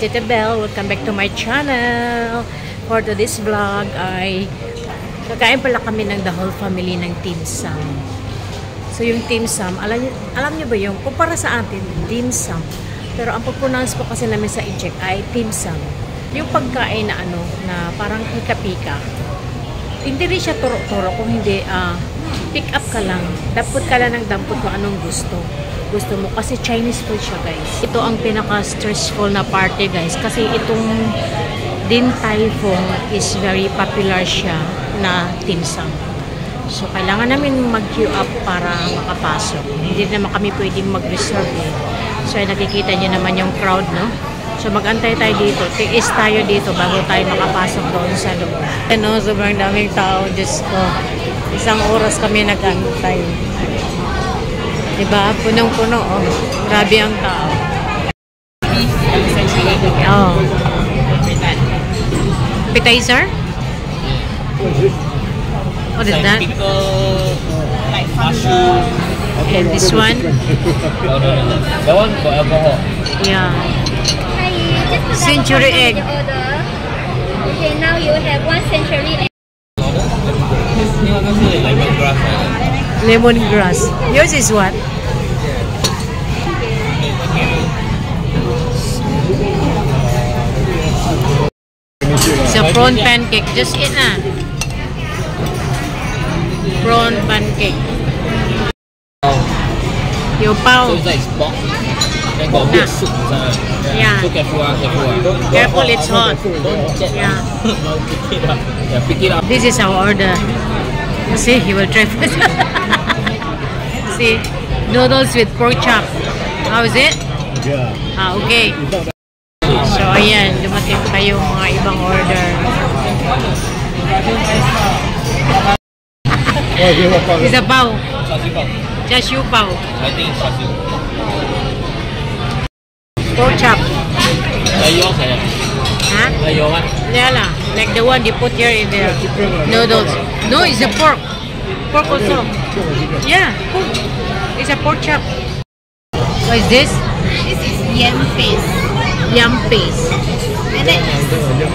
Tita Belle. Welcome back to my channel. For today's vlog ay kakain pala kami ng the whole family ng Dim Sum. So yung Dim Sum, alam niyo ba yung kumpara sa atin, Dim Sum. Pero ang pag-pronounce po kasi namin sa Ijek ay Dim Sum. Yung pagkain na na parang pika-pika. Hindi rin siya turo-turo kung hindi pick up ka lang. Dampot ka lang ng dampot kung anong gusto mo kasi Chinese food siya, guys. Ito ang pinaka-stressful na party, guys, kasi itong Din Tai Fung is very popular siya na dim sum. So kailangan namin mag-queue up para makapasok. Hindi naman kami pwedeng mag-reserve eh. So nakikita niyo naman yung crowd, no? So mag-antay tayo dito. Tiis tayo dito bago tayo makapasok doon sa loob. Ano, sobrang daming tao. Diyos ko. Isang oras kami nag-antay. Diba? Punong-puno, oh. Grabe ang tao. Oh. Appetizer? What is that? Like mushroom. And this one? No. That one got alcohol. Yeah. Century egg. Okay, now you have one century egg. Lemongrass. Lemongrass. Yours is what? It's a prawn pancake. Just eat na. Prawn pancake. Yo pao. So it's like spot. Then got big soup inside. Yeah. So careful. Careful, it's hot. Don't jet. Yeah. Pick it up. Yeah, pick it up. This is our order. See, he will try first. See, noodles with pork chop. How is it? Yeah. Okay. So, ayan, dumating pa yung mga ibang order. Isa pao. Chashu pao. I think it's chassis. Pork chop. Like yours, Huh? like your one. Yeah, lah. Like the one they put here in the noodles. No, it's a pork. Pork also. Yeah, pork. It's a pork chop. What is this? This is yam paste. Yam paste. And then yam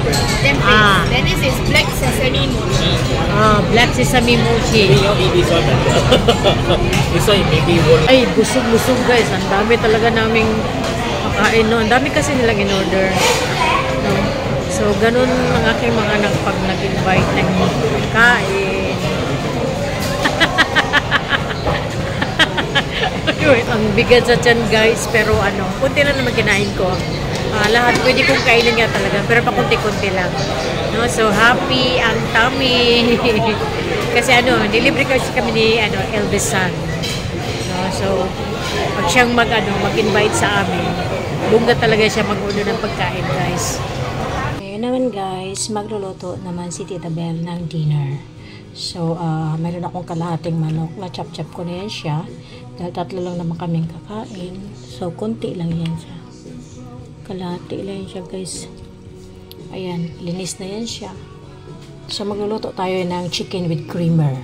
paste. Then this is black sesame mochi. Black sesame mochi. You don't eat this one better. This one maybe won't. Ay, busog-busog, guys. Ang dami talaga naming makain, no? Ang dami kasi nilang in-order. No? So, ganun ang aking mga anak pag nag-invite ng kain. Ang bigat sa tiyan, guys. Pero kunti lang naman kinain ko. Lahat pwede kong kainin nga talaga. Pero pakunti-kunti lang. No? So, happy ang tummy. Kasi nilibre kasi kami ni eldest son. No? So, pag siyang mag-invite sa amin, bungga talaga siya mag-order ng pagkain, guys. Ngayon naman, guys, magluluto naman si Tita Belle ng dinner. So, mayroon akong kalahating manok na chop-chop ko na yan siya. Dahil tatlo lang naman kaming kakain. So, konti lang yan siya. Kalahati lang yan siya, guys. Ayan, linis na yan siya. So, magluluto tayo ng chicken with creamer.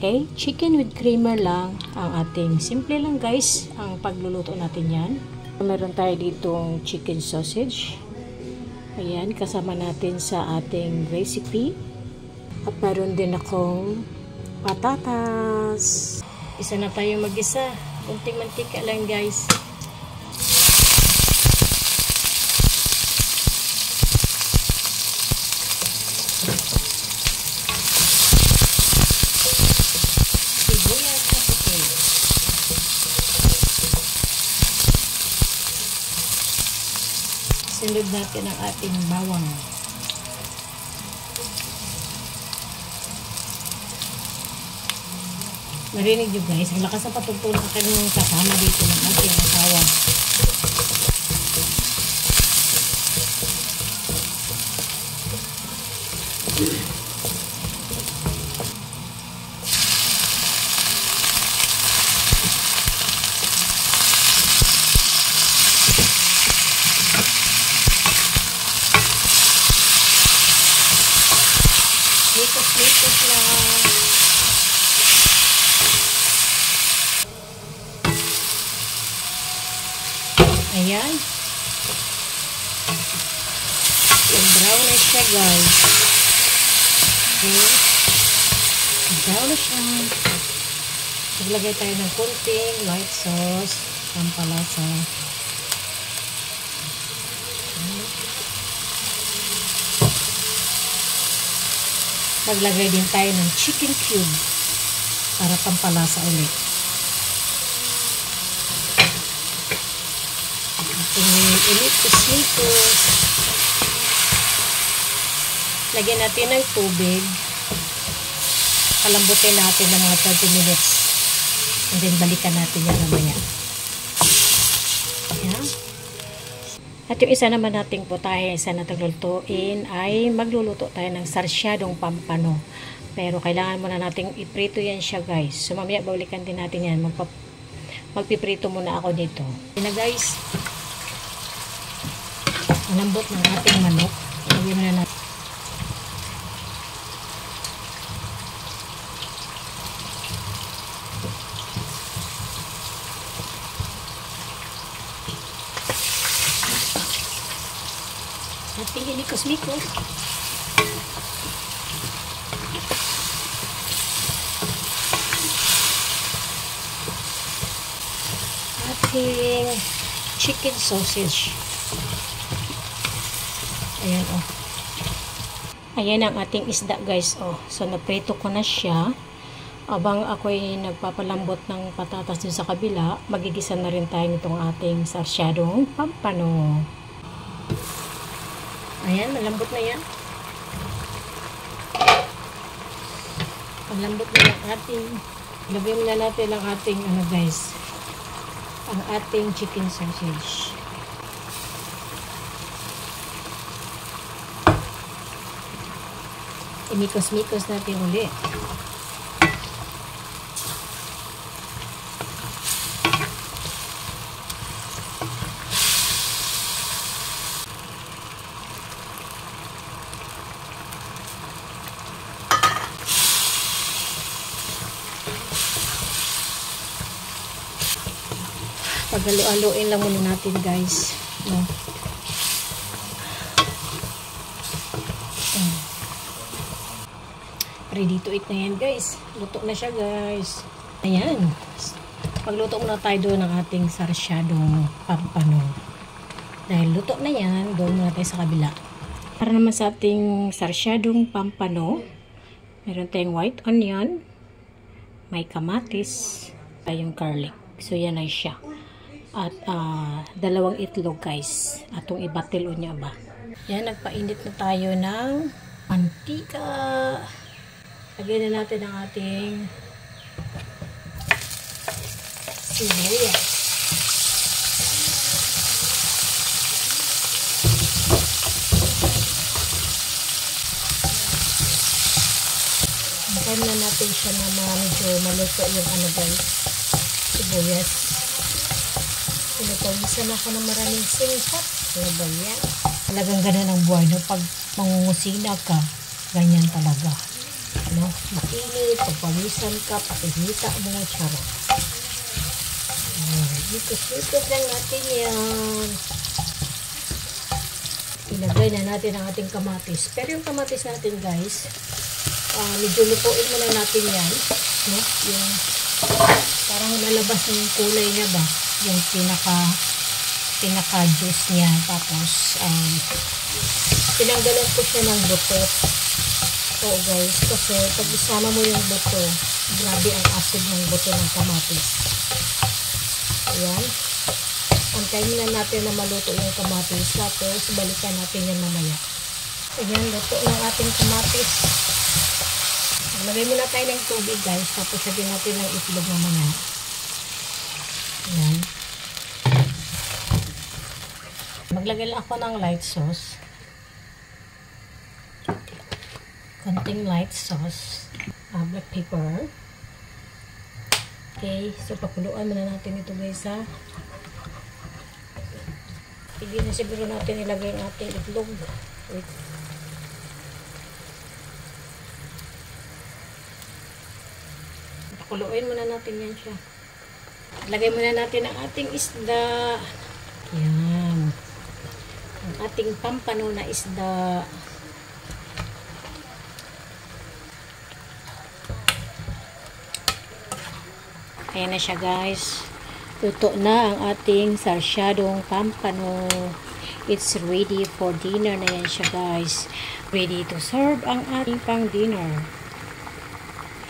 Okay? Chicken with creamer lang ang ating, simple lang, guys, ang pagluluto natin yan. Meron tayo ditong chicken sausage. Ayan, kasama natin sa ating recipe. At meron din akong patatas. Isa na tayo mag-isa. Kunting mantika lang, guys. Sibuyas na puti. Sunod natin ang ating bawang. Narinig nyo, guys, ang lakas sa patugtog ng kanyang kasama dito ng ating asawa. Likos-likos lang. Ayan. Brown na siya, guys. Okay. Brown na siya. Maglagay tayo ng kunting white sauce. Pampalasa. Maglagay din tayo ng chicken cube para pampalasa ulit. Ulit. Lagyan natin ng tubig. Palambutin natin ng mga 30 minutes. And then balikan natin yan mamaya. Ayan. At yung isa naman nating putahe, isa na taglulutuin ay magluluto tayo ng sarsyadong pampano. Pero kailangan muna nating iprito yan siya, guys. So mamaya balikan din natin yan. Magpiprito muna ako dito. Yan na, guys. Malambot ng ating manok. Lagyan mo na natin. Ating inikos-mikos. Ating chicken sausage. Ayan, oh. Ayan ang ating isda, guys, oh. So, naprito ko na siya. Abang ako'y nagpapalambot ng patatas dun sa kabila, magigisa na rin tayo nitong ating sarsyadong pampano. Ayan, malambot na yan. Malambot na yung ating, lagyan na natin ang ating, ano, guys, ang ating chicken sausage. Imikos-mikos natin ulit. Pagalo-aloin lang muna natin, guys. No? Ready to eat na yan, guys. Luto na siya, guys. Ayan. Pagluto muna tayo doon ng ating sarsyadong pampano. Dahil luto na yan, doon muna tayo sa kabila. Para naman sa ating sarsyadong pampano, meron tayong white onion, may kamatis, tayong garlic. So, yan ay siya. At dalawang itlog, guys. Atong ibatil o niya ba. Yan, nagpainit na tayo ng mantika. Lagyan na natin ang ating sibuyas. Antayin na natin siya na medyo maluto yung ano, guys, sibuyas. Pinapawisan ako ng maraming singkat. Ano ba yan? Talagang ganun ang buhay, no? Pag mangungusina ka, ganyan talaga. Ano, mainit, pagpawisan ka, patihita mo ng charot. Ikos-ikos lang natin yan. Ilagay na natin ang ating kamatis. Pero yung kamatis natin, guys, medyo lutuin muna natin yan. No? Yung, parang nalabas na yung kulay niya ba? Yung pinaka-juice niya. Tapos, tinanggalan ko siya ng buto. Oo, guys, kasi pag isama mo yung buto, grabe ang acid ng buto ng kamatis. Ayan. Antayin na natin na maluto yung kamatis. Tapos, balikan natin yan mamaya. Ayan, luto ng ating kamatis. Lagay muna tayo ng tubig, guys. Tapos, lagyan natin ng itlog mamaya. Ayan. Maglagay lang ako ng light sauce. Konting light sauce, black pepper. Okay, so pakuluan muna natin ito, guys, ha. Hindi na siguro natin ilagay ang ating itlog. Wait. Pakuluin muna natin yan siya. Lagay muna natin ang ating isda. Yan. Ang ating pampano na isda. Ayan na siya guys. Luto na ang ating sarsyadong pampano. It's ready for dinner na yan siya guys. Ready to serve ang ating pang dinner.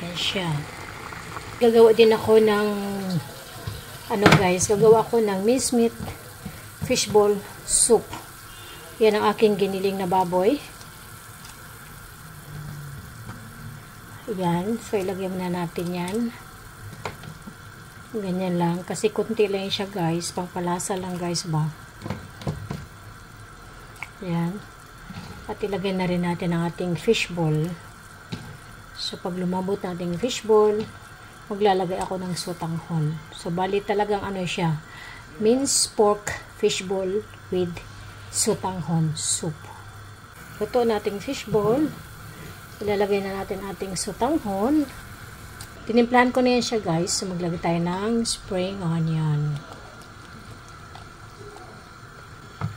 Ayan siya. Gagawa din ako ng gagawa ko ng minced meat fishball soup. Yan ang aking giniling na baboy. Yan. So, ilagyan na natin yan. Ganyan lang. Kasi kunti lang siya guys. Pangpalasa lang guys ba. Yan. At ilagay na rin natin ang ating fishball. So, pag lumabot natin yung fishball, maglalagay ako ng sotanghon. So, bali talagang siya. Minced pork fishball with sotanghon soup. Luto nating fishball. Ilalagay na natin ating sotanghon. Tinimplahan ko na yan siya guys. So, maglagay tayo ng spring onion.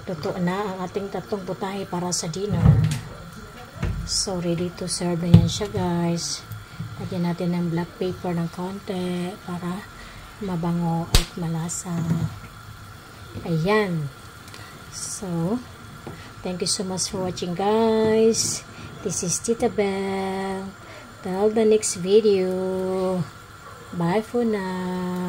Luto na ang ating tatlong putahe para sa dinner. So, ready to serve na yan siya guys. Lagyan natin ng black pepper ng konti para mabango at malasa. Ayan. So, thank you so much for watching guys. This is Tita Belle. Till the next video. Bye for now.